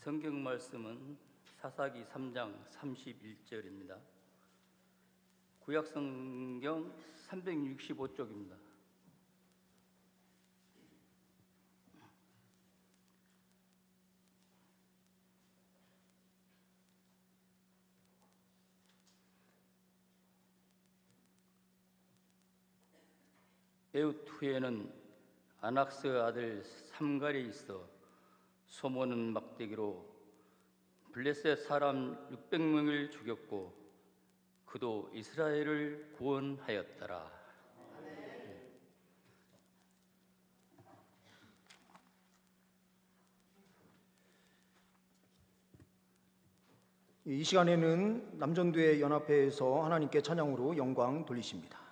성경 말씀은 사사기 3장 31절입니다. 구약 성경 365쪽입니다. 에웃 후에는 아낙스 아들 삼갈이 있어 소모는 막대기로 블레셋 사람 600명을 죽였고 그도 이스라엘을 구원하였더라. 이 시간에는 남전도회 연합회에서 하나님께 찬양으로 영광 돌리십니다.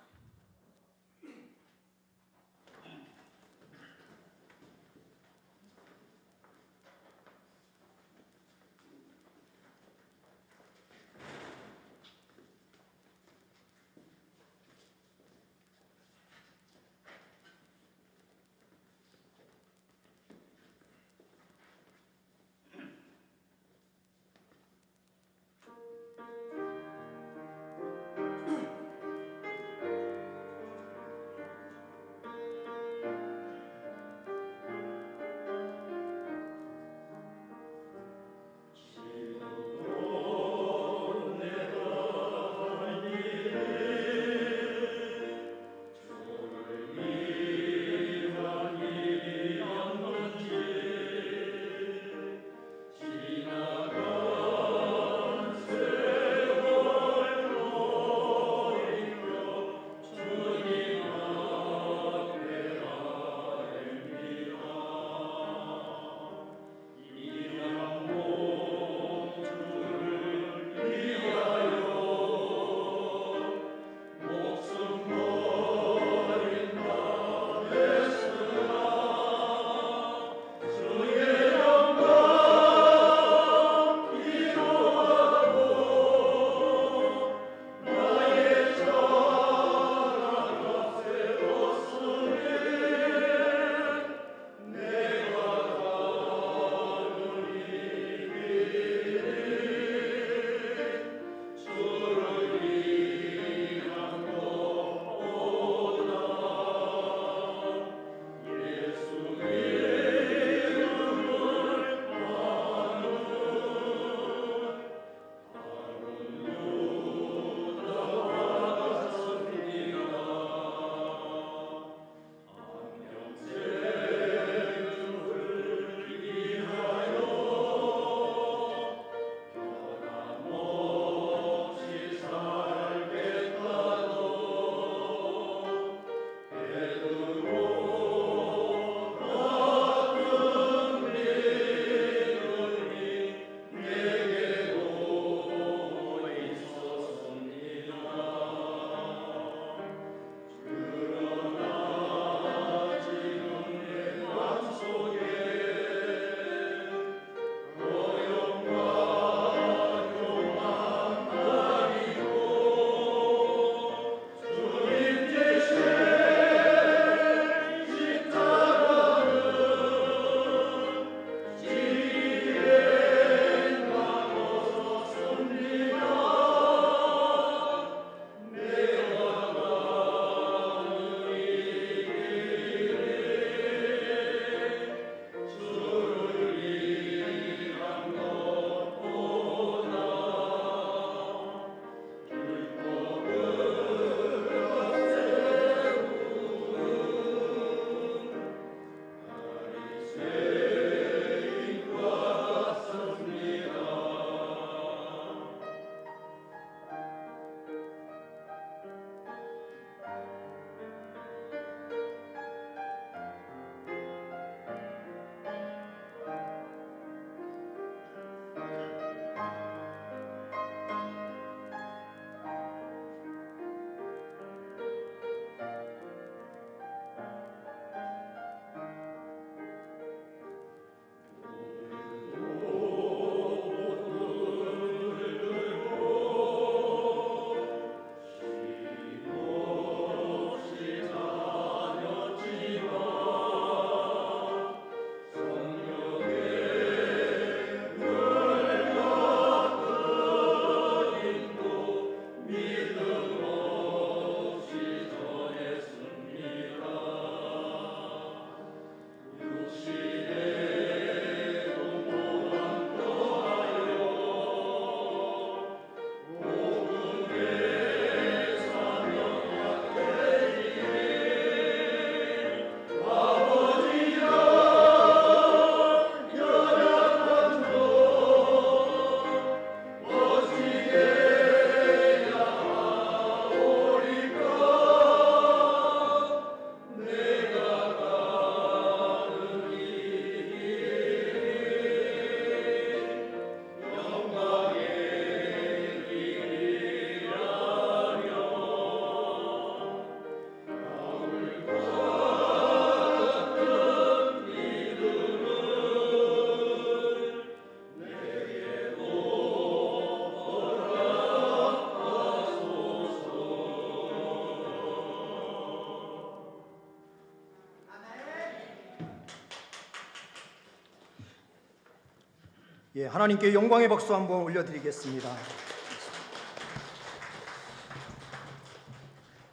예, 하나님께 영광의 박수 한번 올려드리겠습니다.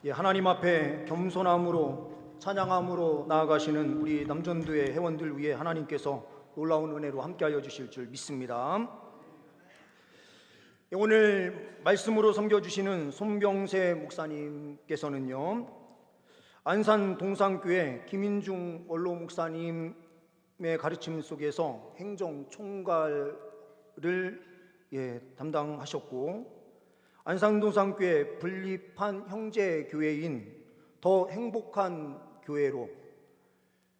예, 하나님 앞에 겸손함으로 찬양함으로 나아가시는 우리 남전도의 회원들 위해 하나님께서 놀라운 은혜로 함께하여 주실 줄 믿습니다. 예, 오늘 말씀으로 섬겨주시는 손병세 목사님께서는요, 안산 동산교회 김인중 원로 목사님의 가르침 속에서 행정총괄을 담당하셨고, 안산동산교회 분립한 형제교회인 더 행복한 교회로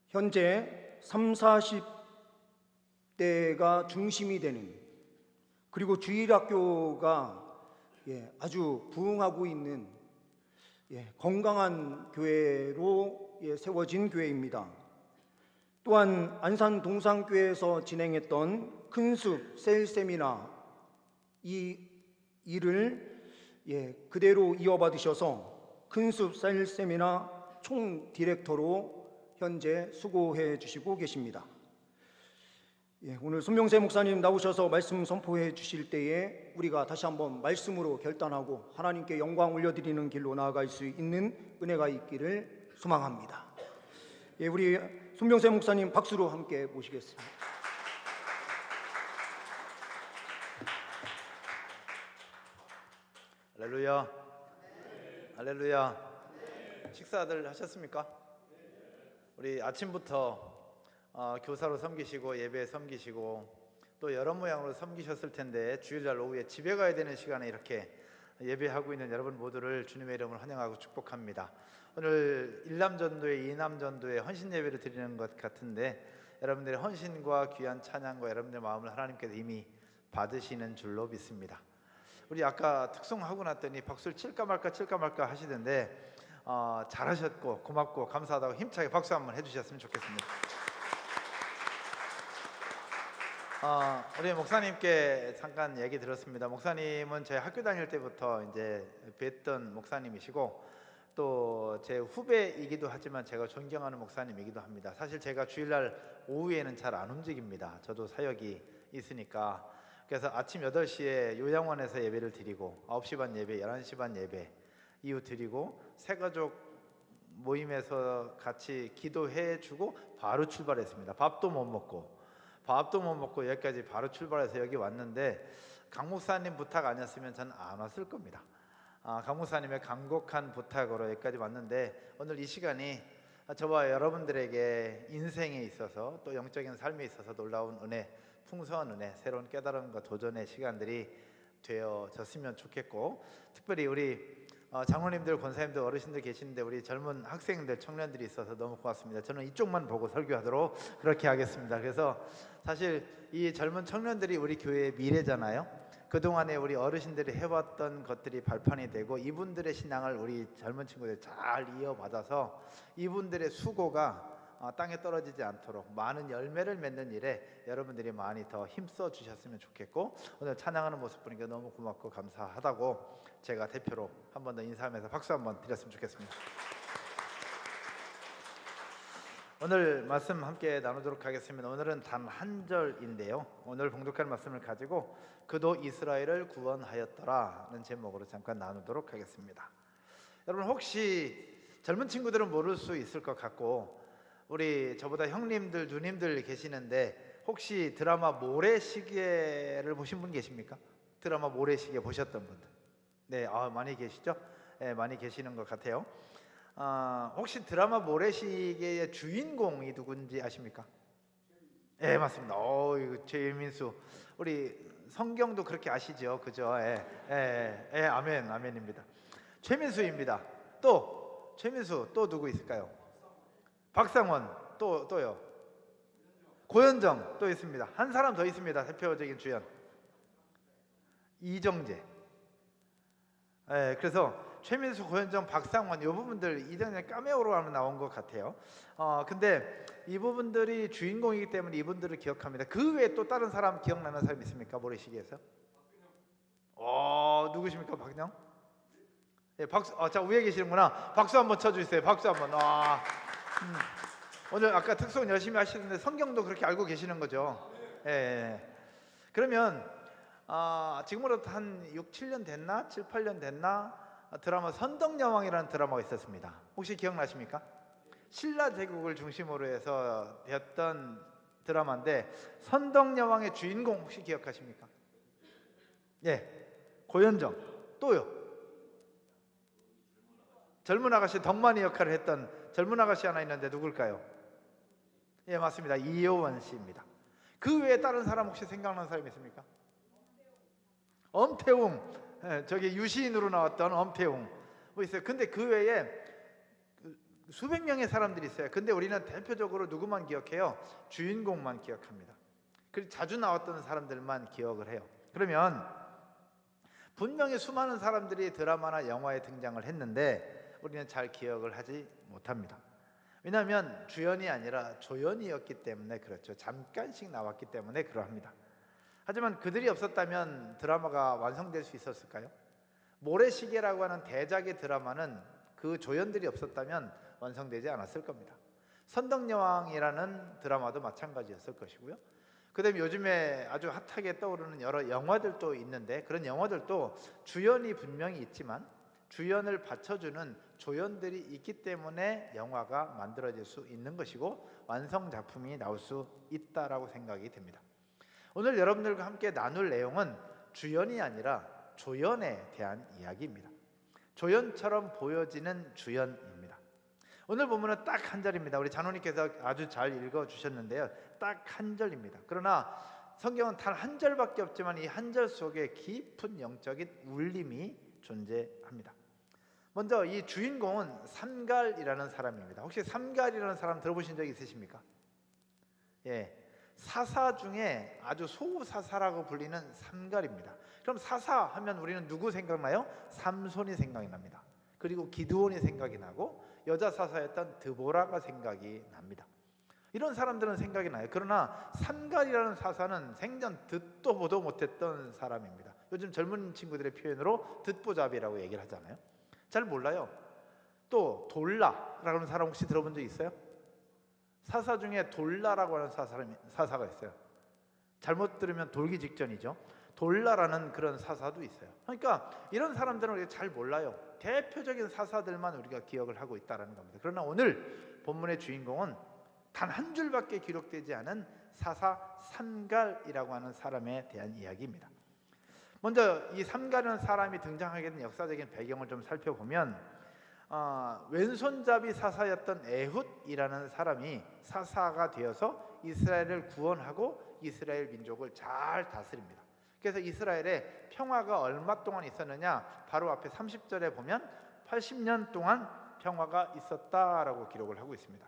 현재 30, 40대가 중심이 되는, 그리고 주일학교가 아주 부흥하고 있는 건강한 교회로 세워진 교회입니다. 또한 안산 동산교회에서 진행했던 큰숲 세일 세미나 이 일을 그대로 이어받으셔서 큰숲 세일 세미나 총 디렉터로 현재 수고해 주시고 계십니다. 오늘 손명세 목사님 나오셔서 말씀 선포해 주실 때에 우리가 다시 한번 말씀으로 결단하고 하나님께 영광 올려드리는 길로 나아갈 수 있는 은혜가 있기를 소망합니다. 우리 손명세 목사님 박수로 함께 모시겠습니다. 할렐루야. 할렐루야. 식사들 하셨습니까? 우리 아침부터 교사로 섬기시고 예배 섬기시고 또 여러 모양으로 섬기셨을 텐데, 주일날 오후에 집에 가야 되는 시간에 이렇게 예배하고 있는 여러분 모두를 주님의 이름으로 환영하고 축복합니다. 오늘 일남전도회, 이남전도회 헌신 예배를 드리는 것 같은데, 여러분들의 헌신과 귀한 찬양과 여러분들의 마음을 하나님께서 이미 받으시는 줄로 믿습니다. 우리 아까 특송하고 났더니 박수를 칠까 말까 하시던데, 잘하셨고 고맙고 감사하다고 힘차게 박수 한번 해주셨으면 좋겠습니다. 우리 목사님께 잠깐 얘기 들었습니다. 목사님은 제 학교 다닐 때부터 이제 뵀던 목사님이시고, 또 제 후배이기도 하지만 제가 존경하는 목사님이기도 합니다. 사실 제가 주일날 오후에는 잘 안 움직입니다. 저도 사역이 있으니까. 그래서 아침 8시에 요양원에서 예배를 드리고 9시 반 예배, 11시 반 예배 이후 드리고 새가족 모임에서 같이 기도해 주고 바로 출발했습니다. 밥도 못 먹고 여기까지 바로 출발해서 여기 왔는데, 강 목사님 부탁 아니었으면 저는 안 왔을 겁니다. 강 목사님의 간곡한 부탁으로 여기까지 왔는데, 오늘 이 시간이 저와 여러분들에게 인생에 있어서 또 영적인 삶에 있어서 놀라운 은혜, 풍성한 은혜, 새로운 깨달음과 도전의 시간들이 되어졌으면 좋겠고, 특별히 우리 장로님들, 권사님들, 어르신들 계시는데 우리 젊은 학생들, 청년들이 있어서 너무 고맙습니다. 저는 이쪽만 보고 설교하도록 그렇게 하겠습니다. 그래서 사실 이 젊은 청년들이 우리 교회의 미래잖아요. 그동안에 우리 어르신들이 해왔던 것들이 발판이 되고, 이분들의 신앙을 우리 젊은 친구들 잘 이어받아서 이분들의 수고가 땅에 떨어지지 않도록 많은 열매를 맺는 일에 여러분들이 많이 더 힘써 주셨으면 좋겠고, 오늘 찬양하는 모습 보니까 너무 고맙고 감사하다고 제가 대표로 한 번 더 인사하면서 박수 한번 드렸으면 좋겠습니다. 오늘 말씀 함께 나누도록 하겠습니다. 오늘은 단 한 절인데요, 오늘 봉독할 말씀을 가지고 그도 이스라엘을 구원하였더라는 제목으로 잠깐 나누도록 하겠습니다. 여러분, 혹시 젊은 친구들은 모를 수 있을 것 같고, 우리 저보다 형님들, 누님들 계시는데 혹시 드라마 모래시계를 보신 분 계십니까? 드라마 모래시계 보셨던 분들? 네, 많이 계시죠? 네, 많이 계시는 것 같아요. 혹시 드라마 모래시계의 주인공이 누군지 아십니까? 네, 맞습니다. 이거 최민수. 우리 성경도 그렇게 아시죠? 그죠? 아멘, 아멘입니다. 최민수입니다. 또 최민수, 또 누구 있을까요? 박상원, 또요. 고현정 또 있습니다. 한 사람 더 있습니다. 대표적인 주연 이정재. 그래서 최민수, 고현정, 박상원 이 부분들 이전에 카메오로 하면 나온 것 같아요. 근데 이 부분들이 주인공이기 때문에 이분들을 기억합니다. 그 외에 또 다른 사람 기억나는 사람 있습니까? 모래시계에서? 누구십니까? 박은영? 예, 박수. 자, 위에 계시는구나. 박수 한번 쳐주세요. 박수 한번. 오늘 아까 특송 열심히 하시는데 성경도 그렇게 알고 계시는 거죠? 예. 그러면 지금으로부터 한 6, 7년 됐나? 7, 8년 됐나? 드라마 선덕여왕이라는 드라마가 있었습니다. 혹시 기억나십니까? 신라 제국을 중심으로 해서 되었던 드라마인데 선덕여왕의 주인공 혹시 기억하십니까? 예, 고현정. 또요? 젊은 아가씨 덕만이 역할을 했던 젊은 아가씨 하나 있는데 누굴까요? 예, 맞습니다. 이효원 씨입니다. 그 외에 다른 사람 혹시 생각나는 사람 있습니까? 엄태웅. 예, 저기 유시인으로 나왔던 엄태웅 뭐 있어요. 근데 그 외에 수백 명의 사람들이 있어요. 근데 우리는 대표적으로 누구만 기억해요? 주인공만 기억합니다. 그리고 자주 나왔던 사람들만 기억을 해요. 그러면 분명히 수많은 사람들이 드라마나 영화에 등장을 했는데 우리는 잘 기억을 하지 못합니다. 왜냐하면 주연이 아니라 조연이었기 때문에 그렇죠. 잠깐씩 나왔기 때문에 그러합니다. 하지만 그들이 없었다면 드라마가 완성될 수 있었을까요? 모래시계라고 하는 대작의 드라마는 그 조연들이 없었다면 완성되지 않았을 겁니다. 선덕여왕이라는 드라마도 마찬가지였을 것이고요. 그 다음에 요즘에 아주 핫하게 떠오르는 여러 영화들도 있는데 그런 영화들도 주연이 분명히 있지만 주연을 받쳐주는 조연들이 있기 때문에 영화가 만들어질 수 있는 것이고 완성작품이 나올 수 있다라고 생각이 됩니다. 오늘 여러분들과 함께 나눌 내용은 주연이 아니라 조연에 대한 이야기입니다. 조연처럼 보여지는 주연입니다. 오늘 본문은 딱 한 절입니다. 우리 장로님께서 아주 잘 읽어주셨는데요. 딱 한 절입니다. 그러나 성경은 단 한 절밖에 없지만 이 한 절 속에 깊은 영적인 울림이 존재합니다. 먼저 이 주인공은 삼갈이라는 사람입니다. 혹시 삼갈이라는 사람 들어보신 적 있으십니까? 예, 사사 중에 아주 소사사라고 불리는 삼갈입니다. 그럼 사사 하면 우리는 누구 생각나요? 삼손이 생각이 납니다. 그리고 기드온이 생각이 나고 여자 사사였던 드보라가 생각이 납니다. 이런 사람들은 생각이 나요. 그러나 삼갈이라는 사사는 생전 듣도 보도 못했던 사람입니다. 요즘 젊은 친구들의 표현으로 듣보잡이라고 얘기를 하잖아요. 잘 몰라요. 또 돌라라고 하는 사람 혹시 들어본 적 있어요? 사사 중에 돌라라고 하는 사사가 있어요. 잘못 들으면 돌기 직전이죠. 돌라라는 그런 사사도 있어요. 그러니까 이런 사람들은 우리가 잘 몰라요. 대표적인 사사들만 우리가 기억을 하고 있다는 겁니다. 그러나 오늘 본문의 주인공은 단 한 줄밖에 기록되지 않은 사사 삼갈이라고 하는 사람에 대한 이야기입니다. 먼저 이 삼갈이라는 사람이 등장하게 된 역사적인 배경을 좀 살펴보면 왼손잡이 사사였던 에훗이라는 사람이 사사가 되어서 이스라엘을 구원하고 이스라엘 민족을 잘 다스립니다. 그래서 이스라엘에 평화가 얼마 동안 있었느냐, 바로 앞에 30절에 보면 80년 동안 평화가 있었다라고 기록을 하고 있습니다.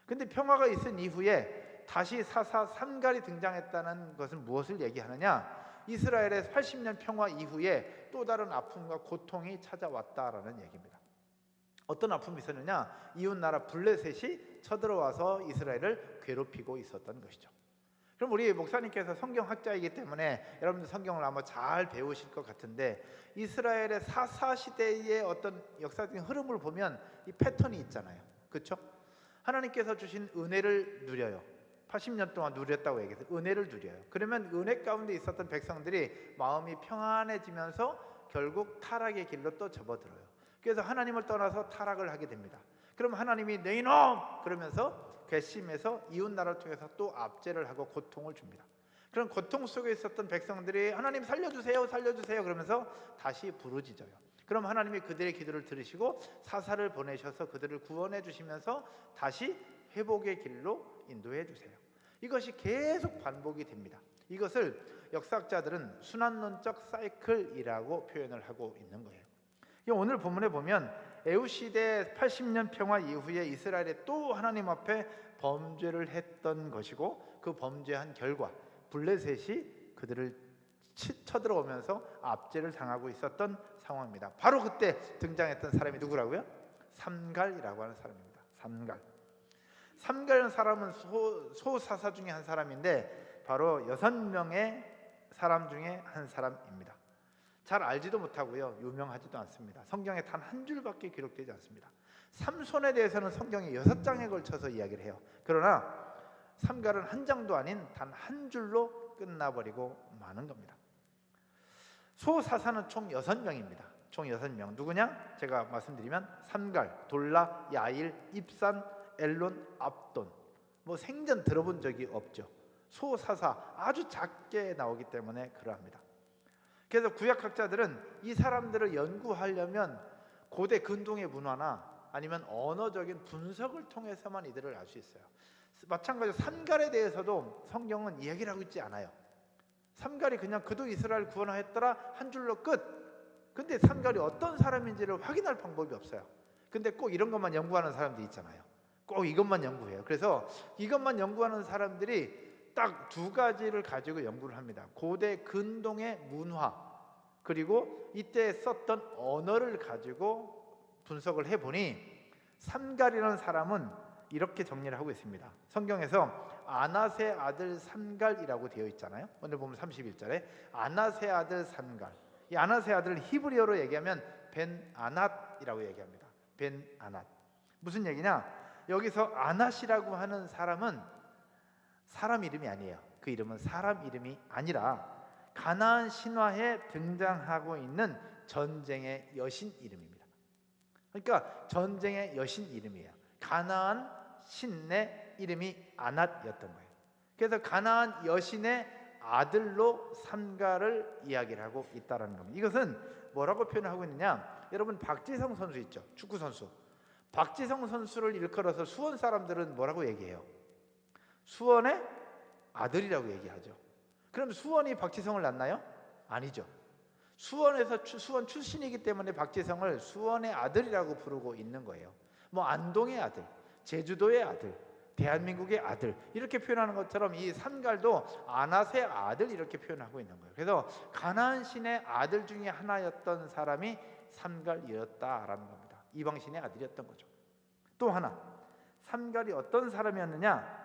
근데 평화가 있은 이후에 다시 사사 삼갈이 등장했다는 것은 무엇을 얘기하느냐? 이스라엘의 80년 평화 이후에 또 다른 아픔과 고통이 찾아왔다라는 얘기입니다. 어떤 아픔이 있었느냐? 이웃나라 블레셋이 쳐들어와서 이스라엘을 괴롭히고 있었던 것이죠. 그럼 우리 목사님께서 성경학자이기 때문에 여러분들 성경을 아마 잘 배우실 것 같은데 이스라엘의 사사 시대의 어떤 역사적인 흐름을 보면 이 패턴이 있잖아요. 그렇죠? 하나님께서 주신 은혜를 누려요. 80년 동안 누렸다고 얘기해서 은혜를 누려요. 그러면 은혜 가운데 있었던 백성들이 마음이 평안해지면서 결국 타락의 길로 또 접어들어요. 그래서 하나님을 떠나서 타락을 하게 됩니다. 그럼 하나님이 내 이놈! 그러면서 괘씸해서 이웃나라를 통해서 또 압제를 하고 고통을 줍니다. 그런 고통 속에 있었던 백성들이 하나님 살려주세요, 살려주세요 그러면서 다시 부르짖어요. 그럼 하나님이 그들의 기도를 들으시고 사사를 보내셔서 그들을 구원해 주시면서 다시 회복의 길로 인도해 주세요. 이것이 계속 반복이 됩니다. 이것을 역사학자들은 순환론적 사이클이라고 표현을 하고 있는 거예요. 오늘 본문에 보면 에훗 시대 80년 평화 이후에 이스라엘이 또 하나님 앞에 범죄를 했던 것이고 그 범죄한 결과 블레셋이 그들을 쳐들어오면서 압제를 당하고 있었던 상황입니다. 바로 그때 등장했던 사람이 누구라고요? 삼갈이라고 하는 사람입니다. 삼갈이라는 사람은 소사사 중에 한 사람인데 바로 6명의 사람 중에 한 사람입니다. 잘 알지도 못하고요, 유명하지도 않습니다. 성경에 단 한 줄밖에 기록되지 않습니다. 삼손에 대해서는 성경에 6장에 걸쳐서 이야기를 해요. 그러나 삼갈은 한 장도 아닌 단 한 줄로 끝나버리고 마는 겁니다. 소사사는 총 6명입니다. 총 6명. 누구냐? 제가 말씀드리면 삼갈, 돌라, 야일, 입산, 엘론, 압돈. 뭐 생전 들어본 적이 없죠. 소사사 아주 작게 나오기 때문에 그러합니다. 그래서 구약학자들은 이 사람들을 연구하려면 고대 근동의 문화나 아니면 언어적인 분석을 통해서만 이들을 알 수 있어요. 마찬가지로 삼갈에 대해서도 성경은 이야기를 하고 있지 않아요. 삼갈이 그냥 그도 이스라엘 구원하였더라 한 줄로 끝. 근데 삼갈이 어떤 사람인지를 확인할 방법이 없어요. 근데 꼭 이런 것만 연구하는 사람들이 있잖아요. 꼭 이것만 연구해요. 그래서 이것만 연구하는 사람들이 딱 2가지를 가지고 연구를 합니다. 고대 근동의 문화, 그리고 이때 썼던 언어를 가지고 분석을 해보니 삼갈이라는 사람은 이렇게 정리를 하고 있습니다. 성경에서 아낫의 아들 삼갈이라고 되어 있잖아요. 오늘 보면 31절에 아낫의 아들 삼갈. 이 아낫의 아들을 히브리어로 얘기하면 벤 아낫이라고 얘기합니다. 벤 아낫. 무슨 얘기냐? 여기서 아낫이라고 하는 사람은 사람 이름이 아니에요. 그 이름은 사람 이름이 아니라 가나안 신화에 등장하고 있는 전쟁의 여신 이름입니다. 그러니까 전쟁의 여신 이름이에요. 가나안 신의 이름이 아낫이었던 거예요. 그래서 가나안 여신의 아들로 삼갈을 이야기를 하고 있다는 겁니다. 이것은 뭐라고 표현하고 있느냐? 여러분 박지성 선수 있죠? 축구 선수. 박지성 선수를 일컬어서 수원 사람들은 뭐라고 얘기해요? 수원의 아들이라고 얘기하죠. 그럼 수원이 박지성을 낳나요? 아니죠. 수원에서 수원 출신이기 때문에 박지성을 수원의 아들이라고 부르고 있는 거예요. 뭐 안동의 아들, 제주도의 아들, 대한민국의 아들 이렇게 표현하는 것처럼 이 삼갈도 아낫의 아들 이렇게 표현하고 있는 거예요. 그래서 가나안 신의 아들 중에 하나였던 사람이 삼갈이었다라는 겁니다. 이방 신의 아들이었던 거죠. 또 하나, 삼갈이 어떤 사람이었느냐?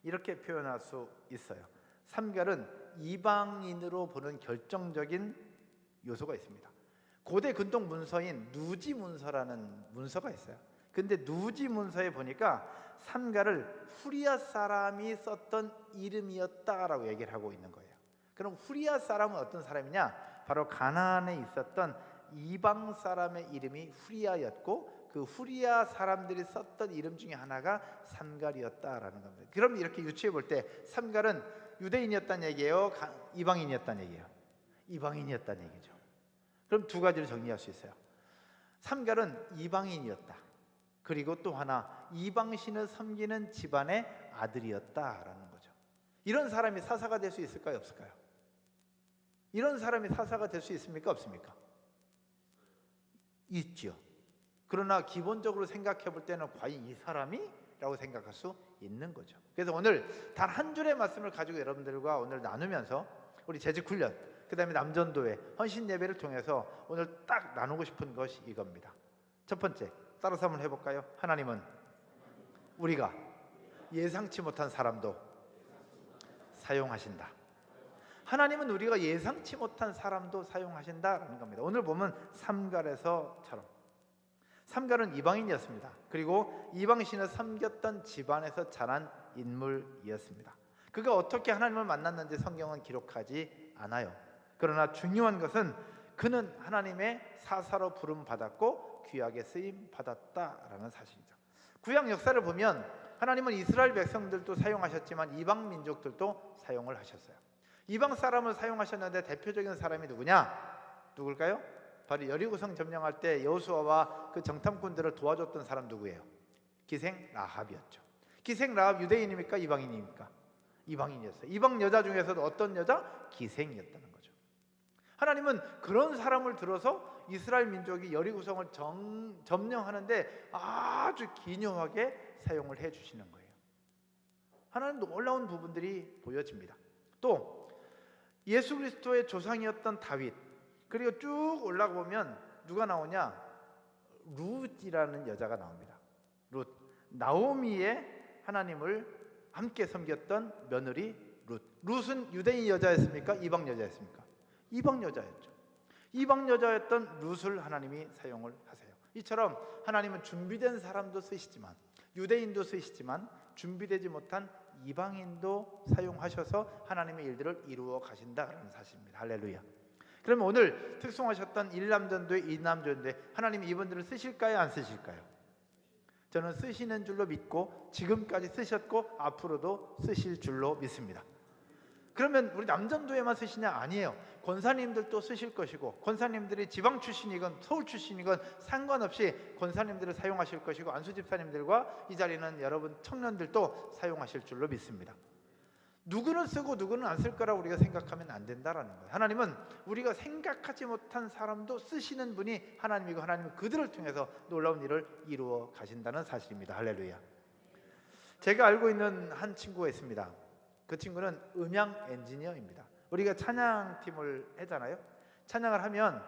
이렇게 표현할 수 있어요. 삼갈은 이방인으로 보는 결정적인 요소가 있습니다. 고대 근동 문서인 누지 문서라는 문서가 있어요. 근데 누지 문서에 보니까 삼갈을 후리아 사람이 썼던 이름이었다라고 얘기를 하고 있는 거예요. 그럼 후리아 사람은 어떤 사람이냐? 바로 가나안에 있었던 이방 사람의 이름이 후리아였고 그 후리아 사람들이 썼던 이름 중에 하나가 삼갈이었다라는 겁니다. 그럼 이렇게 유추해 볼 때 삼갈은 유대인이었다는 얘기예요? 이방인이었다는 얘기예요? 이방인이었다는 얘기죠. 그럼 2가지를 정리할 수 있어요. 삼갈은 이방인이었다. 그리고 또 하나 이방신을 섬기는 집안의 아들이었다라는 거죠. 이런 사람이 사사가 될 수 있을까요? 없을까요? 이런 사람이 사사가 될 수 있습니까? 없습니까? 있죠. 그러나 기본적으로 생각해 볼 때는 과연 이 사람이? 라고 생각할 수 있는 거죠. 그래서 오늘 단 한 줄의 말씀을 가지고 여러분들과 오늘 나누면서 우리 재직훈련, 그 다음에 남전도회, 헌신 예배를 통해서 오늘 딱 나누고 싶은 것이 이겁니다. 첫 번째, 따라서 한번 해볼까요? 하나님은 우리가 예상치 못한 사람도 사용하신다. 하나님은 우리가 예상치 못한 사람도 사용하신다라는 겁니다. 오늘 보면 삼갈에서처럼 삼갈은 이방인이었습니다. 그리고 이방신을 섬겼던 집안에서 자란 인물이었습니다. 그가 어떻게 하나님을 만났는지 성경은 기록하지 않아요. 그러나 중요한 것은 그는 하나님의 사사로 부름받았고 귀하게 쓰임 받았다라는 사실이죠. 구약 역사를 보면 하나님은 이스라엘 백성들도 사용하셨지만 이방 민족들도 사용을 하셨어요. 이방 사람을 사용하셨는데 대표적인 사람이 누굴까요? 바로 여리고성 점령할 때 여호수아와 그 정탐꾼들을 도와줬던 사람 누구예요? 기생 라합이었죠. 기생 라합 유대인입니까? 이방인입니까? 이방인이었어요. 이방 여자 중에서도 어떤 여자? 기생이었다는 거죠. 하나님은 그런 사람을 들어서 이스라엘 민족이 여리고성을 점령하는데 아주 기묘하게 사용을 해주시는 거예요. 하나님 놀라운 부분들이 보여집니다. 또 예수 그리스도의 조상이었던 다윗, 그리고 쭉 올라가 보면 누가 나오냐? 룻이라는 여자가 나옵니다. 룻, 나오미의 하나님을 함께 섬겼던 며느리 룻. 룻은 유대인 여자였습니까? 이방 여자였습니까? 이방 여자였죠. 이방 여자였던 룻을 하나님이 사용을 하세요. 이처럼 하나님은 준비된 사람도 쓰시지만, 유대인도 쓰시지만 준비되지 못한 이방인도 사용하셔서 하나님의 일들을 이루어 가신다라는 사실입니다. 할렐루야. 그러면 오늘 특송하셨던 1남전도회, 2남전도회 하나님이 이분들을 쓰실까요? 안 쓰실까요? 저는 쓰시는 줄로 믿고 지금까지 쓰셨고 앞으로도 쓰실 줄로 믿습니다. 그러면 우리 남전도에만 쓰시냐? 아니에요. 권사님들도 쓰실 것이고, 권사님들이 지방 출신이건 서울 출신이건 상관없이 권사님들을 사용하실 것이고, 안수 집사님들과 이 자리는 여러분 청년들도 사용하실 줄로 믿습니다. 누구는 쓰고 누구는 안 쓸 거라고 우리가 생각하면 안 된다라는 거예요. 하나님은 우리가 생각하지 못한 사람도 쓰시는 분이 하나님이고, 하나님은 그들을 통해서 놀라운 일을 이루어 가신다는 사실입니다. 할렐루야. 제가 알고 있는 한 친구가 있습니다. 그 친구는 음향 엔지니어입니다. 우리가 찬양팀을 하잖아요. 찬양을 하면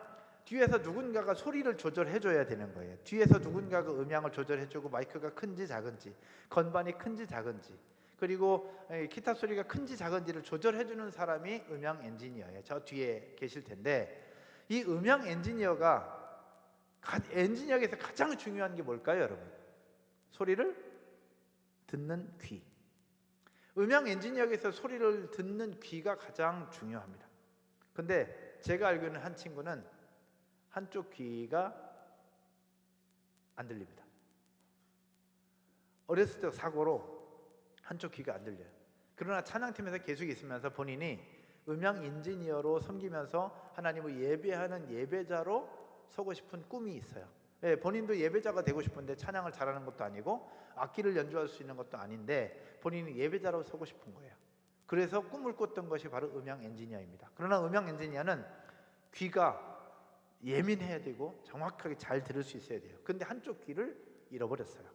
뒤에서 누군가가 소리를 조절해 줘야 되는 거예요. 뒤에서 누군가가 음향을 조절해 주고, 마이크가 큰지 작은지, 건반이 큰지 작은지, 그리고 기타 소리가 큰지 작은지를 조절해 주는 사람이 음향 엔지니어예요. 저 뒤에 계실 텐데, 이 음향 엔지니어에서 가장 중요한 게 뭘까요, 여러분? 소리를 듣는 귀. 음향 엔지니어에서 소리를 듣는 귀가 가장 중요합니다. 근데 제가 알고 있는 한 친구는 한쪽 귀가 안 들립니다. 어렸을 때 사고로 한쪽 귀가 안 들려요. 그러나 찬양팀에서 계속 있으면서 본인이 음향 엔지니어로 섬기면서 하나님을 예배하는 예배자로 서고 싶은 꿈이 있어요. 예, 본인도 예배자가 되고 싶은데 찬양을 잘하는 것도 아니고 악기를 연주할 수 있는 것도 아닌데 본인이 예배자로 서고 싶은 거예요. 그래서 꿈을 꿨던 것이 바로 음향 엔지니어입니다. 그러나 음향 엔지니어는 귀가 예민해야 되고 정확하게 잘 들을 수 있어야 돼요. 근데 한쪽 귀를 잃어버렸어요.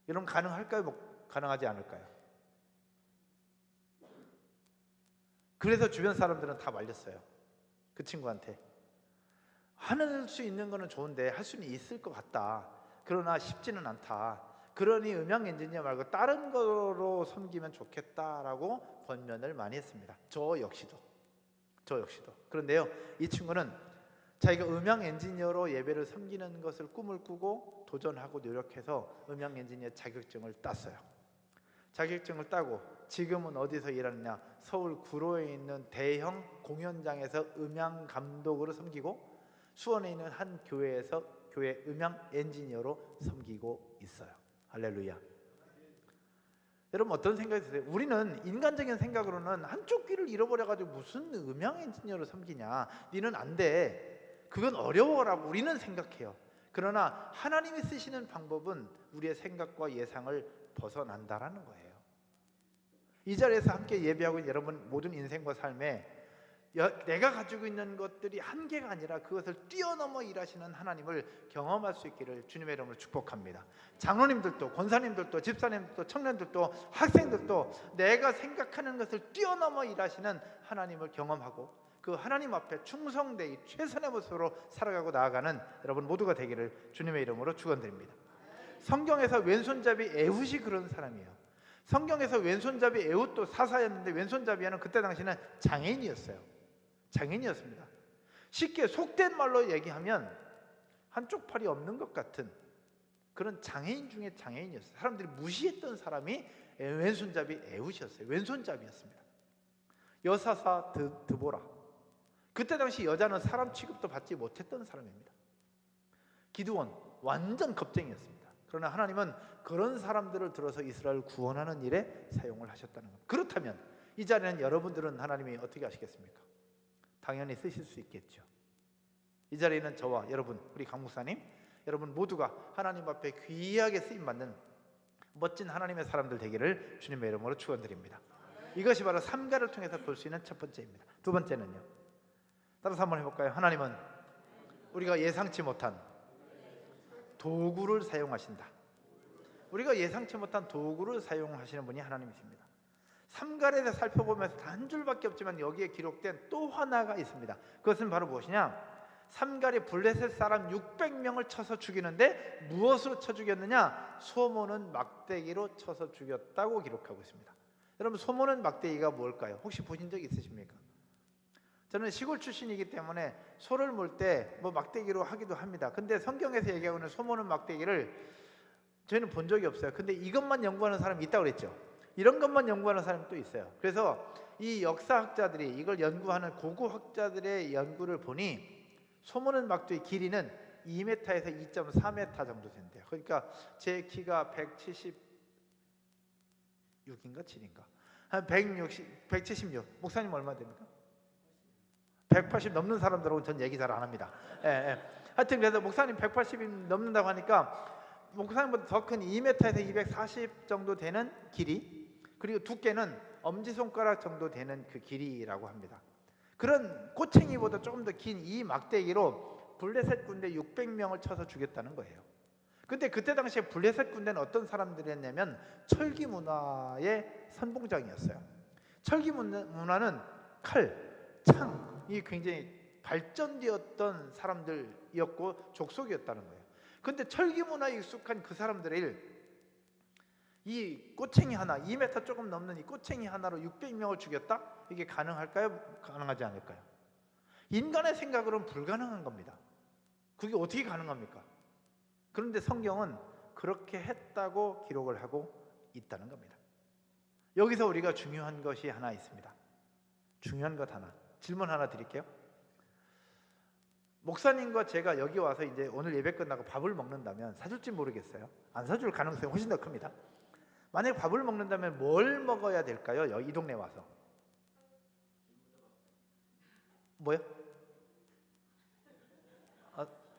여러분 가능할까요? 가능하지 않을까요? 그래서 주변 사람들은 다 말렸어요. 그 친구한테. 할 수 있는 거는 좋은데 할 수는 있을 것 같다. 그러나 쉽지는 않다. 그러니 음향 엔지니어 말고 다른 거로 섬기면 좋겠다라고 권면을 많이 했습니다. 저 역시도. 그런데요, 이 친구는 자기가 음향 엔지니어로 예배를 섬기는 것을 꿈을 꾸고 도전하고 노력해서 음향 엔지니어 자격증을 땄어요. 자격증을 따고 지금은 어디서 일하느냐? 서울 구로에 있는 대형 공연장에서 음향 감독으로 섬기고, 수원에 있는 한 교회에서 교회 음향 엔지니어로 섬기고 있어요. 할렐루야. 여러분 어떤 생각이 드세요? 우리는 인간적인 생각으로는 한쪽 귀를 잃어버려가지고 무슨 음향 엔지니어로 섬기냐, 니는 안 돼, 그건 어려워라고 우리는 생각해요. 그러나 하나님이 쓰시는 방법은 우리의 생각과 예상을 벗어난다라는 거예요. 이 자리에서 함께 예배하고 있는 여러분 모든 인생과 삶에 내가 가지고 있는 것들이 한계가 아니라 그것을 뛰어넘어 일하시는 하나님을 경험할 수 있기를 주님의 이름으로 축복합니다. 장로님들도, 권사님들도, 집사님들도, 청년들도, 학생들도 내가 생각하는 것을 뛰어넘어 일하시는 하나님을 경험하고 그 하나님 앞에 충성되이 최선의 모습으로 살아가고 나아가는 여러분 모두가 되기를 주님의 이름으로 축원드립니다. 성경에서 왼손잡이 에훗이 그런 사람이에요. 성경에서 왼손잡이 에훗도 사사였는데 왼손잡이는 그때 당시는 장애인이었어요. 장애인이었습니다. 쉽게 속된 말로 얘기하면 한쪽 팔이 없는 것 같은 그런 장애인 중에 장애인이었어요. 사람들이 무시했던 사람이 왼손잡이 에훗이었어요. 왼손잡이였습니다. 여사사 드보라. 그때 당시 여자는 사람 취급도 받지 못했던 사람입니다. 기드온 완전 겁쟁이였습니다. 그러나 하나님은 그런 사람들을 들어서 이스라엘을 구원하는 일에 사용을 하셨다는 겁니다. 그렇다면 이 자리는 여러분들은 하나님이 어떻게 하시겠습니까? 당연히 쓰실 수 있겠죠. 이 자리에는 저와 여러분, 우리 강 목사님, 여러분 모두가 하나님 앞에 귀하게 쓰임받는 멋진 하나님의 사람들 되기를 주님의 이름으로 축원드립니다. 이것이 바로 삼가를 통해서 볼 수 있는 첫 번째입니다. 두 번째는요, 따라서 한번 해볼까요? 하나님은 우리가 예상치 못한 도구를 사용하신다. 우리가 예상치 못한 도구를 사용하시는 분이 하나님이십니다. 삼갈에 살펴보면서 단 한 줄밖에 없지만 여기에 기록된 또 하나가 있습니다. 그것은 바로 무엇이냐? 삼갈이 블레셋 사람 600명을 쳐서 죽이는데 무엇으로 쳐 죽였느냐? 소모는 막대기로 쳐서 죽였다고 기록하고 있습니다. 여러분 소모는 막대기가 뭘까요? 혹시 보신 적 있으십니까? 저는 시골 출신이기 때문에 소를 몰 때 뭐 막대기로 하기도 합니다. 근데 성경에서 얘기하고 있는 소모는 막대기를 저희는 본 적이 없어요. 근데 이것만 연구하는 사람이 있다고 그랬죠. 이런 것만 연구하는 사람이 또 있어요. 그래서 이 역사학자들이 이걸 연구하는 고고학자들의 연구를 보니 소문은 막대의 길이는 2m에서 2.4m 정도 된대요. 그러니까 제 키가 176인가 7인가 한 176. 목사님 얼마 됩니까? 180 넘는 사람들하고는 전 얘기 잘 안 합니다. 하여튼 그래서 목사님 180이 넘는다고 하니까 목사님보다 더 큰 2m에서 240 정도 되는 길이, 그리고 두께는 엄지손가락 정도 되는 그 길이라고 합니다. 그런 꼬챙이보다 조금 더 긴 이 막대기로 블레셋 군대 600명을 쳐서 죽였다는 거예요. 근데 그때 당시에 블레셋 군대는 어떤 사람들이었냐면 철기 문화의 선봉장이었어요. 철기 문화는 칼, 창이 굉장히 발전되었던 사람들이었고 족속이었다는 거예요. 근데 철기 문화에 익숙한 그 사람들을 이 꼬챙이 하나, 2m 조금 넘는 이 꼬챙이 하나로 600명을 죽였다? 이게 가능할까요? 가능하지 않을까요? 인간의 생각으로는 불가능한 겁니다. 그게 어떻게 가능합니까? 그런데 성경은 그렇게 했다고 기록을 하고 있다는 겁니다. 여기서 우리가 중요한 것이 하나 있습니다. 중요한 것 하나, 질문 하나 드릴게요. 목사님과 제가 여기 와서 이제 오늘 예배 끝나고 밥을 먹는다면 사줄지 모르겠어요. 안 사줄 가능성이 훨씬 더 큽니다. 만약 밥을 먹는다면 뭘 먹어야 될까요? 여기 이 동네 와서. 뭐요?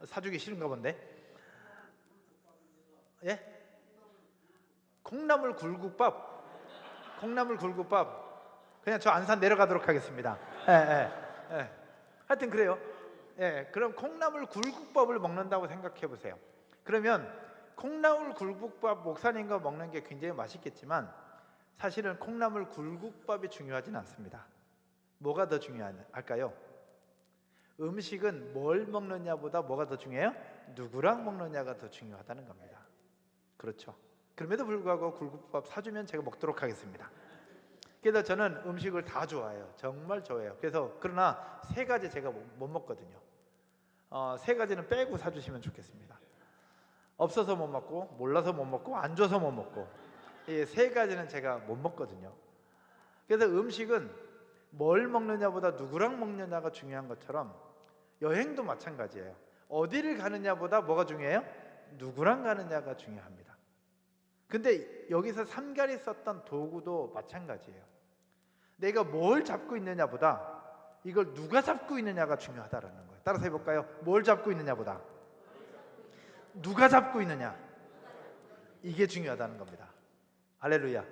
사주기 싫은가 본데. 예? 콩나물 굴국밥. 콩나물 굴국밥. 그냥 저 안산 내려가도록 하겠습니다. 하여튼 그래요. 그럼 콩나물 굴국밥을 먹는다고 생각해 보세요. 그러면 콩나물 굴국밥 목사님과 먹는 게 굉장히 맛있겠지만 사실은 콩나물 굴국밥이 중요하진 않습니다. 뭐가 더 중요할까요? 음식은 뭘 먹느냐보다 뭐가 더 중요해요? 누구랑 먹느냐가 더 중요하다는 겁니다. 그렇죠. 그럼에도 불구하고 굴국밥 사주면 제가 먹도록 하겠습니다. 그래서 저는 음식을 다 좋아해요. 정말 좋아해요. 그래서 그러나 세 가지 제가 못 먹거든요. 세 가지는 빼고 사주시면 좋겠습니다. 없어서 못 먹고, 몰라서 못 먹고, 안 줘서 못 먹고, 이 세 가지는 제가 못 먹거든요. 그래서 음식은 뭘 먹느냐보다 누구랑 먹느냐가 중요한 것처럼 여행도 마찬가지예요. 어디를 가느냐보다 뭐가 중요해요? 누구랑 가느냐가 중요합니다. 근데 여기서 삼갈이 썼던 도구도 마찬가지예요. 내가 뭘 잡고 있느냐보다 이걸 누가 잡고 있느냐가 중요하다라는 거예요. 따라서 해볼까요? 뭘 잡고 있느냐보다 누가 잡고 있느냐, 이게 중요하다는 겁니다. 할렐루야.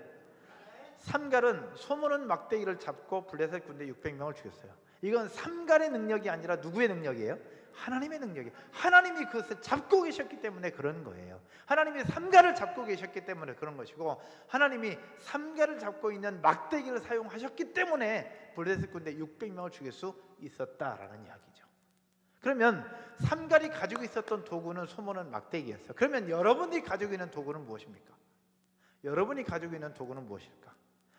삼갈은 소모는 막대기를 잡고 블레셋 군대 600명을 죽였어요. 이건 삼갈의 능력이 아니라 누구의 능력이에요? 하나님의 능력이에요. 하나님이 그것을 잡고 계셨기 때문에 그런 거예요. 하나님이 삼갈을 잡고 계셨기 때문에 그런 것이고, 하나님이 삼갈을 잡고 있는 막대기를 사용하셨기 때문에 블레셋 군대 600명을 죽일 수 있었다라는 이야기죠. 그러면 삼갈이 가지고 있었던 도구는 소모는 막대기였어요. 그러면 여러분이 가지고 있는 도구는 무엇입니까? 여러분이 가지고 있는 도구는 무엇일까?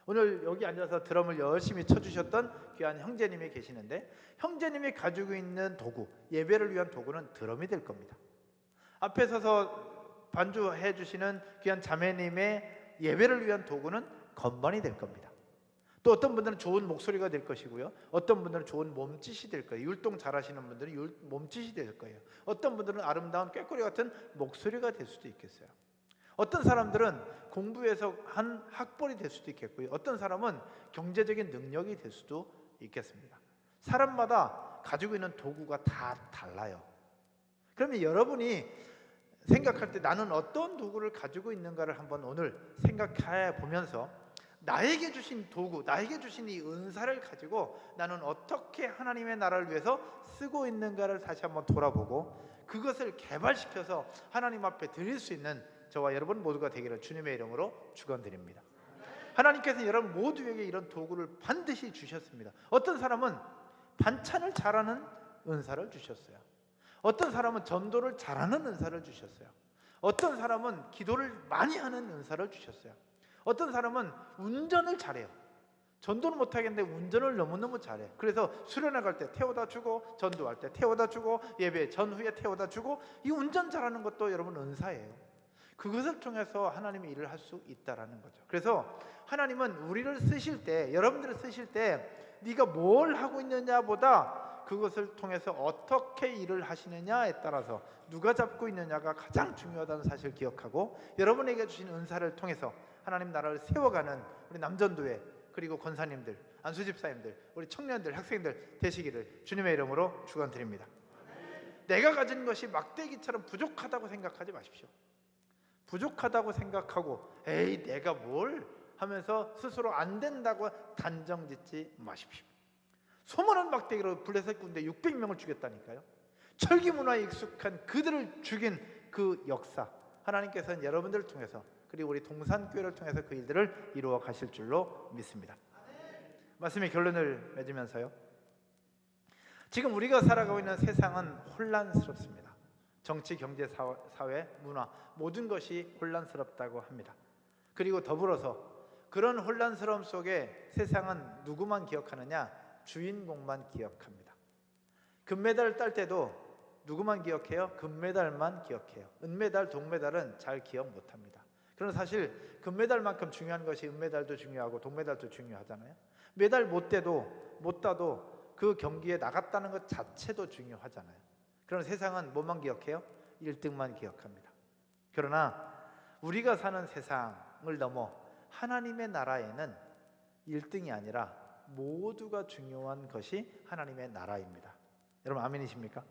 오늘 여기 앉아서 드럼을 열심히 쳐주셨던 귀한 형제님이 계시는데, 형제님이 가지고 있는 도구, 예배를 위한 도구는 드럼이 될 겁니다. 앞에 서서 반주해 주시는 귀한 자매님의 예배를 위한 도구는 건반이 될 겁니다. 또 어떤 분들은 좋은 목소리가 될 것이고요, 어떤 분들은 좋은 몸짓이 될 거예요. 율동 잘하시는 분들은 몸짓이 될 거예요. 어떤 분들은 아름다운 꾀꼬리 같은 목소리가 될 수도 있겠어요. 어떤 사람들은 공부해서 한 학벌이 될 수도 있겠고요, 어떤 사람은 경제적인 능력이 될 수도 있겠습니다. 사람마다 가지고 있는 도구가 다 달라요. 그러면 여러분이 생각할 때 나는 어떤 도구를 가지고 있는가를 한번 오늘 생각해 보면서 나에게 주신 도구, 나에게 주신 이 은사를 가지고 나는 어떻게 하나님의 나라를 위해서 쓰고 있는가를 다시 한번 돌아보고 그것을 개발시켜서 하나님 앞에 드릴 수 있는 저와 여러분 모두가 되기를 주님의 이름으로 축원드립니다. 하나님께서 여러분 모두에게 이런 도구를 반드시 주셨습니다. 어떤 사람은 반찬을 잘하는 은사를 주셨어요. 어떤 사람은 전도를 잘하는 은사를 주셨어요. 어떤 사람은 기도를 많이 하는 은사를 주셨어요. 어떤 사람은 운전을 잘해요. 전도는 못하겠는데 운전을 너무너무 잘해. 그래서 수련회 갈 때 태워다 주고, 전도할 때 태워다 주고, 예배 전후에 태워다 주고, 이 운전 잘하는 것도 여러분 은사예요. 그것을 통해서 하나님의 일을 할 수 있다라는 거죠. 그래서 하나님은 우리를 쓰실 때, 여러분들을 쓰실 때 네가 뭘 하고 있느냐보다 그것을 통해서 어떻게 일을 하시느냐에 따라서 누가 잡고 있느냐가 가장 중요하다는 사실을 기억하고, 여러분에게 주신 은사를 통해서 하나님 나라를 세워가는 우리 남전도회, 그리고 권사님들, 안수집사님들, 우리 청년들, 학생들 되시기를 주님의 이름으로 축원드립니다. 내가 가진 것이 막대기처럼 부족하다고 생각하지 마십시오. 부족하다고 생각하고 에이 내가 뭘 하면서 스스로 안 된다고 단정짓지 마십시오. 소문은 막대기로 블레셋 군대 600명을 죽였다니까요. 철기 문화에 익숙한 그들을 죽인 그 역사, 하나님께서는 여러분들을 통해서, 그리고 우리 동산교회를 통해서 그 일들을 이루어 가실 줄로 믿습니다. 말씀의 결론을 맺으면서요, 지금 우리가 살아가고 있는 세상은 혼란스럽습니다. 정치, 경제, 사회, 문화 모든 것이 혼란스럽다고 합니다. 그리고 더불어서 그런 혼란스러움 속에 세상은 누구만 기억하느냐? 주인공만 기억합니다. 금메달을 딸 때도 누구만 기억해요? 금메달만 기억해요. 은메달, 동메달은 잘 기억 못합니다. 그러나 사실 금메달만큼 중요한 것이 은메달도 중요하고 동메달도 중요하잖아요. 메달 못 따도 그 경기에 나갔다는 것 자체도 중요하잖아요. 그러나 세상은 뭐만 기억해요? 1등만 기억합니다. 그러나 우리가 사는 세상을 넘어 하나님의 나라에는 1등이 아니라 모두가 중요한 것이 하나님의 나라입니다. 여러분 아멘이십니까?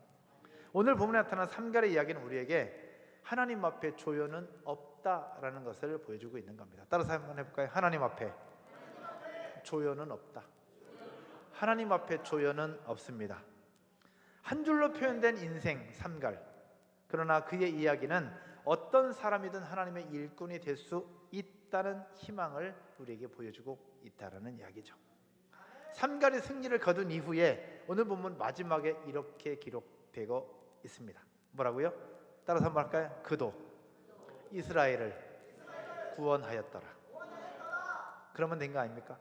오늘 본문에 나타난 3갈의 이야기는 우리에게 하나님 앞에 조연은 없다라는 것을 보여주고 있는 겁니다. 따라서 한번 해볼까요? 하나님 앞에 조연은 없다. 하나님 앞에 조연은 없습니다. 한 줄로 표현된 인생 3갈. 그러나 그의 이야기는 어떤 사람이든 하나님의 일꾼이 될 수 있다는 희망을 우리에게 보여주고 있다는 이야기죠. 3갈의 승리를 거둔 이후에 오늘 본문 마지막에 이렇게 기록되고 있습니다. 뭐라고요? 따라서 한번 할까요? 그도 이스라엘을 구원하였더라. 그러면 된 거 아닙니까?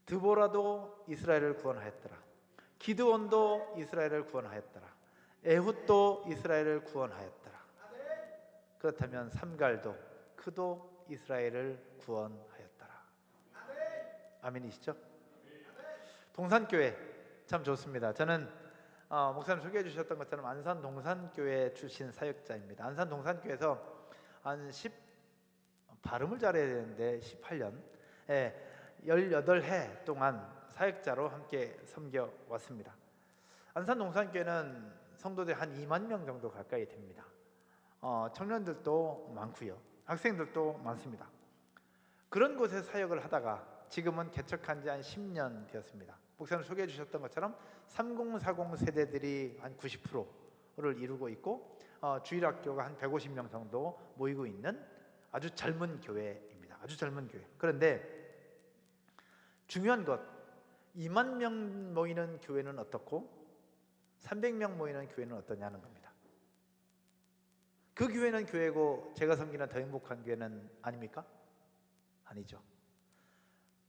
드보라도 이스라엘을 구원하였더라. 기드온도 이스라엘을 구원하였더라. 에훗도 이스라엘을 구원하였더라. 그렇다면 3갈도 그도 이스라엘을 구원하였더라. 아멘이시죠? 동산교회 참 좋습니다. 저는 목사님 소개해 주셨던 것처럼 안산 동산교회 출신 사역자입니다. 안산 동산교회에서 발음을 잘해야 되는데 18년 18해 동안 사역자로 함께 섬겨왔습니다. 안산 동산교회는 성도들 한 2만 명 정도 가까이 됩니다. 청년들도 많고요, 학생들도 많습니다. 그런 곳에 사역을 하다가 지금은 개척한 지 한 10년 되었습니다. 목사님 소개해 주셨던 것처럼 3040 세대들이 한 90%를 이루고 있고 주일학교가 한 150명 정도 모이고 있는 아주 젊은 교회입니다. 아주 젊은 교회. 그런데 중요한 것, 2만 명 모이는 교회는 어떻고 300명 모이는 교회는 어떠냐는 겁니다. 그 교회는 교회고 제가 섬기는 더 행복한 교회는 아닙니까? 아니죠.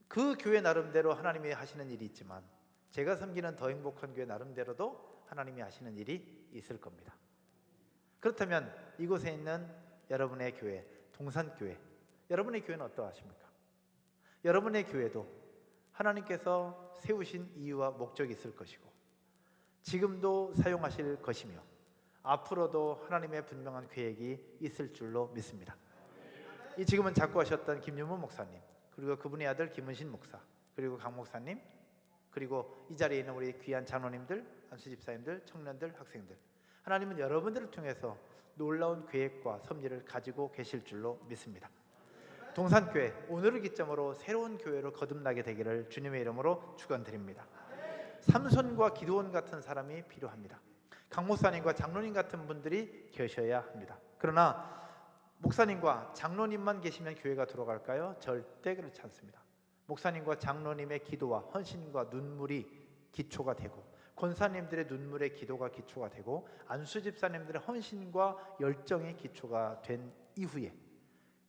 그 교회 나름대로 하나님이 하시는 일이 있지만 제가 섬기는 더 행복한 교회 나름대로도 하나님이 하시는 일이 있을 겁니다. 그렇다면 이곳에 있는 여러분의 교회, 동산교회, 여러분의 교회는 어떠하십니까? 여러분의 교회도 하나님께서 세우신 이유와 목적이 있을 것이고 지금도 사용하실 것이며 앞으로도 하나님의 분명한 계획이 있을 줄로 믿습니다. 이 지금은 작고하셨던 김윤문 목사님, 그리고 그분의 아들 김은신 목사, 그리고 강 목사님, 그리고 이 자리에 있는 우리 귀한 장로님들, 안수집사님들, 청년들, 학생들, 하나님은 여러분들을 통해서 놀라운 계획과 섭리를 가지고 계실 줄로 믿습니다. 동산교회 오늘을 기점으로 새로운 교회로 거듭나게 되기를 주님의 이름으로 축원드립니다. 삼손과 기드온 같은 사람이 필요합니다. 강 목사님과 장로님 같은 분들이 계셔야 합니다. 그러나 목사님과 장로님만 계시면 교회가 돌아갈까요? 절대 그렇지 않습니다. 목사님과 장로님의 기도와 헌신과 눈물이 기초가 되고 권사님들의 눈물의 기도가 기초가 되고 안수집사님들의 헌신과 열정의 기초가 된 이후에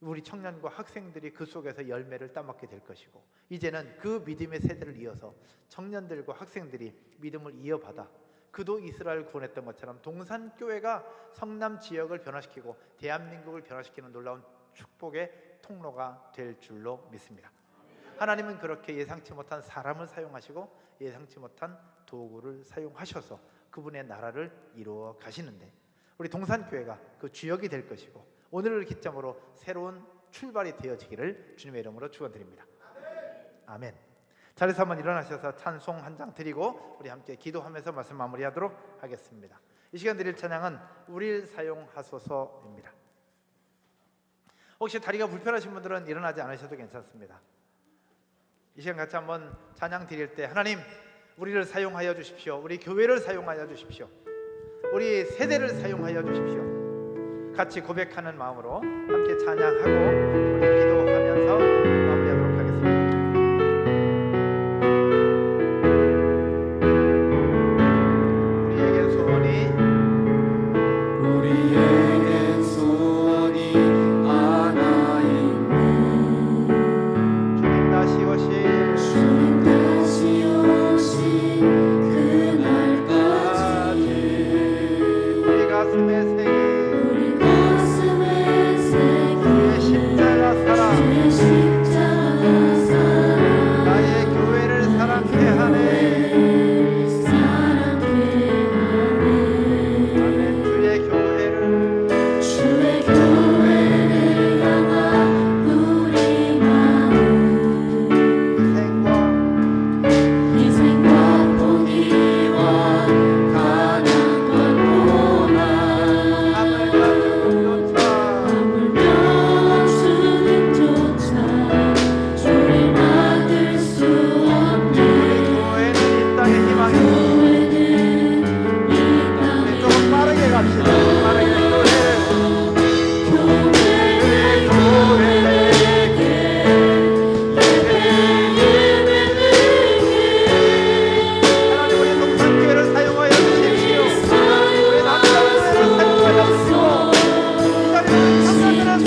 우리 청년과 학생들이 그 속에서 열매를 따먹게 될 것이고 이제는 그 믿음의 세대를 이어서 청년들과 학생들이 믿음을 이어받아 그도 이스라엘 구원했던 것처럼 동산교회가 성남 지역을 변화시키고 대한민국을 변화시키는 놀라운 축복의 통로가 될 줄로 믿습니다. 하나님은 그렇게 예상치 못한 사람을 사용하시고 예상치 못한 도구를 사용하셔서 그분의 나라를 이루어 가시는데, 우리 동산교회가 그 주역이 될 것이고 오늘을 기점으로 새로운 출발이 되어지기를 주님의 이름으로 축원드립니다. 아멘. 자리에서 한번 일어나셔서 찬송 한 장 드리고 우리 함께 기도하면서 말씀 마무리하도록 하겠습니다. 이 시간 드릴 찬양은 우리를 사용하소서입니다. 혹시 다리가 불편하신 분들은 일어나지 않으셔도 괜찮습니다. 이 시간 같이 한번 찬양 드릴 때 하나님 우리를 사용하여 주십시오. 우리 교회를 사용하여 주십시오. 우리 세대를 사용하여 주십시오. 같이 고백하는 마음으로 함께 찬양하고 우리 기도하면서 마무리하도록 하겠습니다. 우리에겐 소원이 하나 있네. 주님 다시 오실 그날까지 우리 가슴에 새긴 주의 십자가 사랑 나의 교회를 사랑케 하네. 아멘. 주의 교회를 향한 우리 마음 희생과 포기와 가난과 고난 하물며 주님조차 주를 막을 수 없는 교회는 이 땅의 희망이 우리 조금 빠르게 갑시다. 빠르게 하나님 우리 동산교회를 사용하여 주십시오. 우리 남자교회를 사용하여 주시고 이 자리에 참여들을 사용하여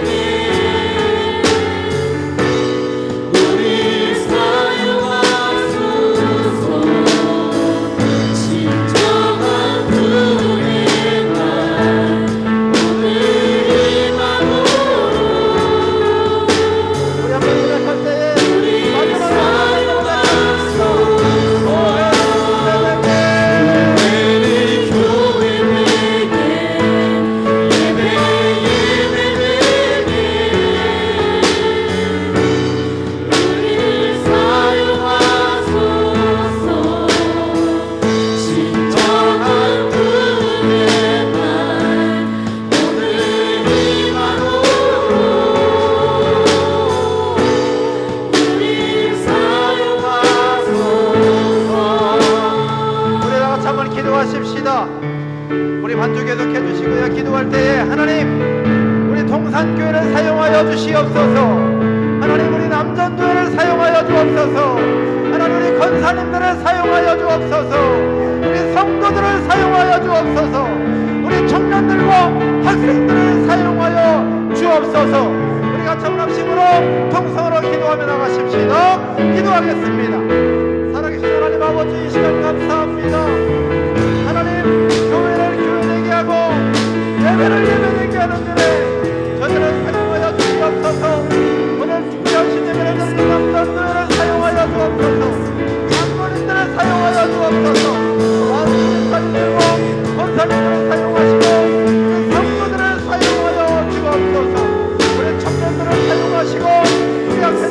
주옵소서. 우리를 사용하여 주옵소서. 우리 한번 고백할 때에 마지막으로 우리 다 같이 한번 기도하십시다. 우리 반주 계속해 주시고요. 기도할 때에 하나님 우리 동산교회를 사용하여 주시옵소서. 하나님 우리 남전교회를 사용하여 주옵소서. 하나님 우리 권사님들을 사용하여 주옵소서. 우리 성도들을 사용하여 주옵소서. 우리 청년들과 학생들을 사용하여 주옵소서. 우리 같이 한번 합심으로 통성으로 기도하며 나가십시다. 기도하겠습니다. 살아계신 하나님 아버지 이 시간 감사합니다. 하나님 교회를 교회되게 하고 예배를 예배되게 하는 일에 저희를 사용하여 주옵소서. 오늘 중요하신 예배를 드리는 남전교회를 사용하여 주옵소서. 장로님들을 사용하여 주옵소서. 왕님들과 권사님들을 사용하시고 그 성도들을 사용하여 주옵소서. 우리 청년들을 사용하시고 우리 학생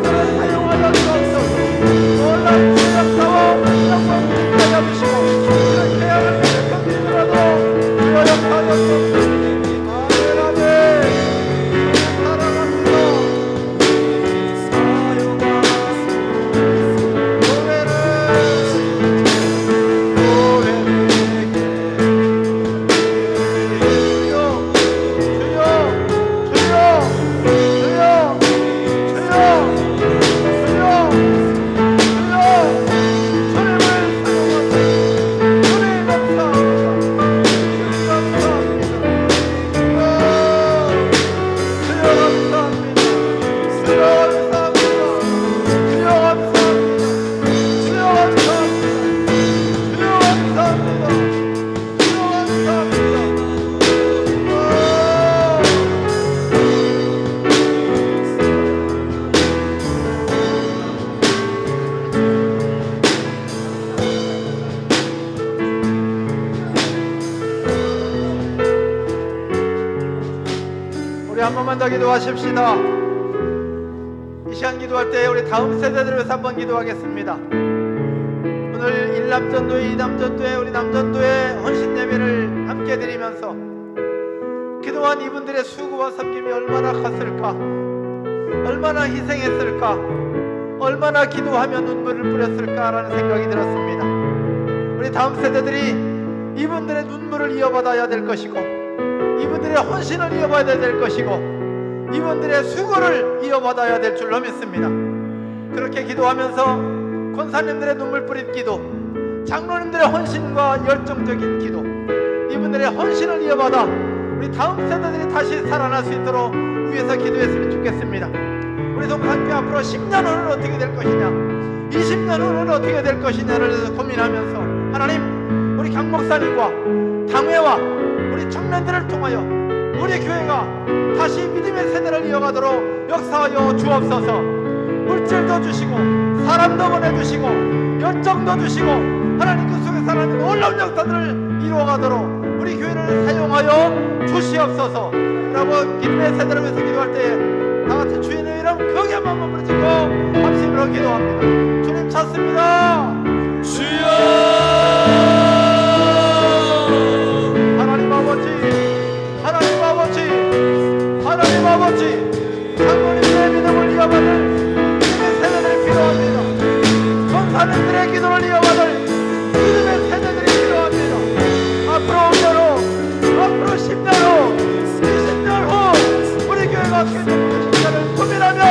한 번만 더 기도하십시다. 이 시간 기도할 때 우리 다음 세대들을 위해서 한번 기도하겠습니다. 오늘 일남전도회, 이남전도회, 우리 남전도회 헌신 예배를 함께 드리면서 그동안 이분들의 수고와 섬김이 얼마나 컸을까, 얼마나 희생했을까, 얼마나 기도하며 눈물을 뿌렸을까라는 생각이 들었습니다. 우리 다음 세대들이 이분들의 눈물을 이어받아야 될 것이고, 이분들의 헌신을 이어받아야 될 것이고, 이분들의 수고를 이어받아야 될 줄로 믿습니다. 그렇게 기도하면서 권사님들의 눈물 뿌린 기도, 장로님들의 헌신과 열정적인 기도, 이분들의 헌신을 이어받아 우리 다음 세대들이 다시 살아날 수 있도록 위해서 기도했으면 좋겠습니다. 우리 동산교회 앞으로 10년 후는 어떻게 될 것이냐, 20년 후는 어떻게 될 것이냐를 위해서 고민하면서 하나님, 우리 강 목사님과 당회와 우리 청년들을 통하여 우리 교회가 다시 믿음의 세대를 이어가도록 역사하여 주옵소서. 물질도 주시고 사람도 보내주시고 열정도 주시고 하나님 그 속에 살아있는 놀라운 역사들을 이루어가도록 우리 교회를 사용하여 주시옵소서. 여러분, 믿음의 세대를 위해서 기도할 때 다같이 주인의 이름 크게 한번 부르짖고 합심으로 기도합니다. 주님 찾습니다. 주여. 하나님 아버지, 하나님 아버지, 하나님 아버지, 장로님들의 믿음을 이어받을 믿음의 세대들이 필요합니다. 권사님들의 기도를 이어받을 믿음의 세대들이 필요합니다. 앞으로 5년 후, 앞으로 10년 후, 20년 후 우리 교회가 어떻게 될 것인가를 고민하며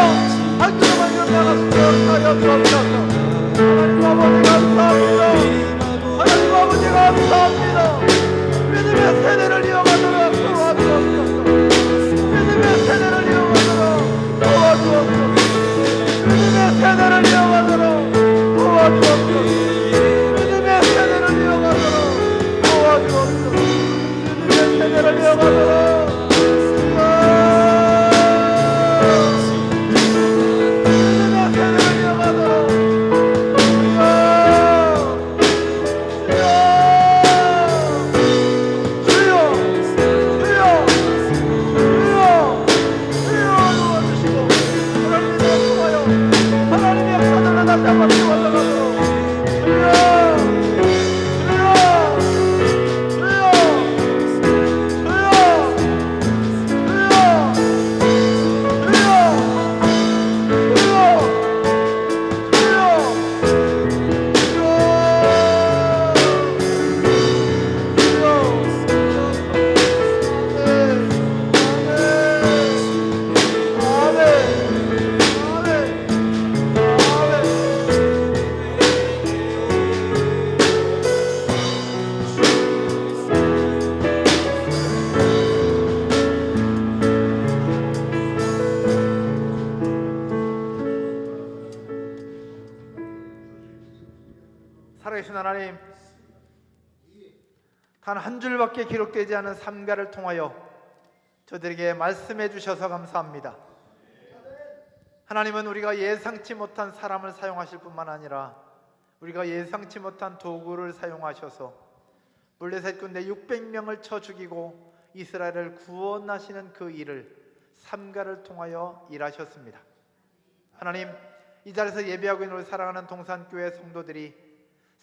학교만 일어나가 수고를 하여 주옵소서. 하나님 아버지 감사합니다. 하나님 아버지 감사합니다. 믿음의 세대를 이어가도록 도와주옵소서. 믿음의 세대를 이어가도록 도와주옵소서. 믿음의 세대를 이어가도록 도와주옵소서. 믿음의 세대를 이어가도록 도와주옵소서. 믿음의 세대를 이어가도록 살아계신 하나님, 단 한 줄밖에 기록되지 않은 삼가를 통하여 저들에게 말씀해 주셔서 감사합니다. 하나님은 우리가 예상치 못한 사람을 사용하실 뿐만 아니라 우리가 예상치 못한 도구를 사용하셔서 블레셋 군대 600명을 쳐 죽이고 이스라엘을 구원하시는 그 일을 삼가를 통하여 일하셨습니다. 하나님, 이 자리에서 예배하고 있는 우리 사랑하는 동산교회 성도들이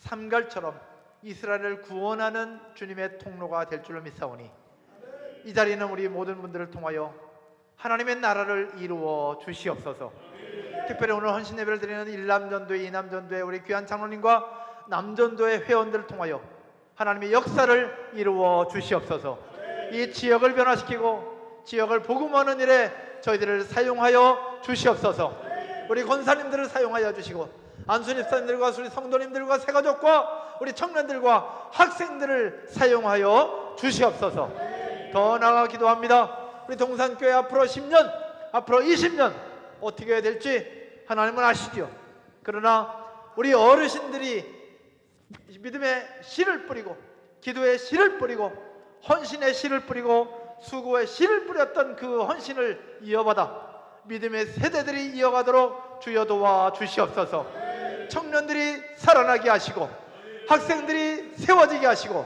삼갈처럼 이스라엘을 구원하는 주님의 통로가 될 줄로 믿사오니 이 자리는 우리 모든 분들을 통하여 하나님의 나라를 이루어 주시옵소서. 특별히 오늘 헌신 예배를 드리는 일남전도회, 이남전도회 우리 귀한 장로님과 남전도회 회원들을 통하여 하나님의 역사를 이루어 주시옵소서. 이 지역을 변화시키고 지역을 복음하는 일에 저희들을 사용하여 주시옵소서. 우리 권사님들을 사용하여 주시고 안수집사님들과 우리 성도님들과 새가족과 우리 청년들과 학생들을 사용하여 주시옵소서. 더 나아가 기도합니다. 우리 동산교회 앞으로 10년, 앞으로 20년 어떻게 해야 될지 하나님은 아시죠. 그러나 우리 어르신들이 믿음의 씨를 뿌리고 기도의 씨를 뿌리고 헌신의 씨를 뿌리고 수고의 씨를 뿌렸던 그 헌신을 이어받아 믿음의 세대들이 이어가도록 주여 도와 주시옵소서. 청년들이 살아나게 하시고 학생들이 세워지게 하시고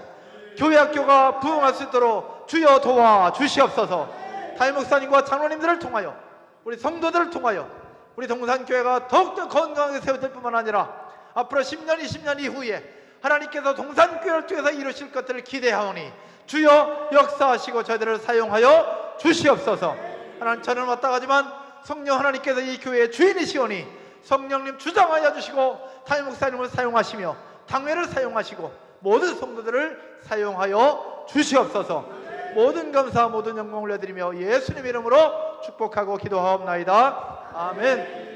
교회 학교가 부흥할 수 있도록 주여 도와 주시옵소서. 담임 목사님과 장로님들을 통하여 우리 성도들을 통하여 우리 동산교회가 더욱더 건강하게 세워질 뿐만 아니라 앞으로 10년, 20년 이후에 하나님께서 동산교회를 통해서 이루실 것들을 기대하오니 주여 역사하시고 저희들을 사용하여 주시옵소서. 하나님, 저는 왔다 가지만 성령 하나님께서 이 교회의 주인이시오니 성령님 주장하여 주시고 담임 목사님을 사용하시며 당회를 사용하시고 모든 성도들을 사용하여 주시옵소서. 모든 감사 모든 영광 올려드리며 예수님 이름으로 축복하고 기도하옵나이다. 아멘.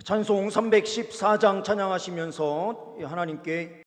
찬송 314장 찬양하시면서 하나님께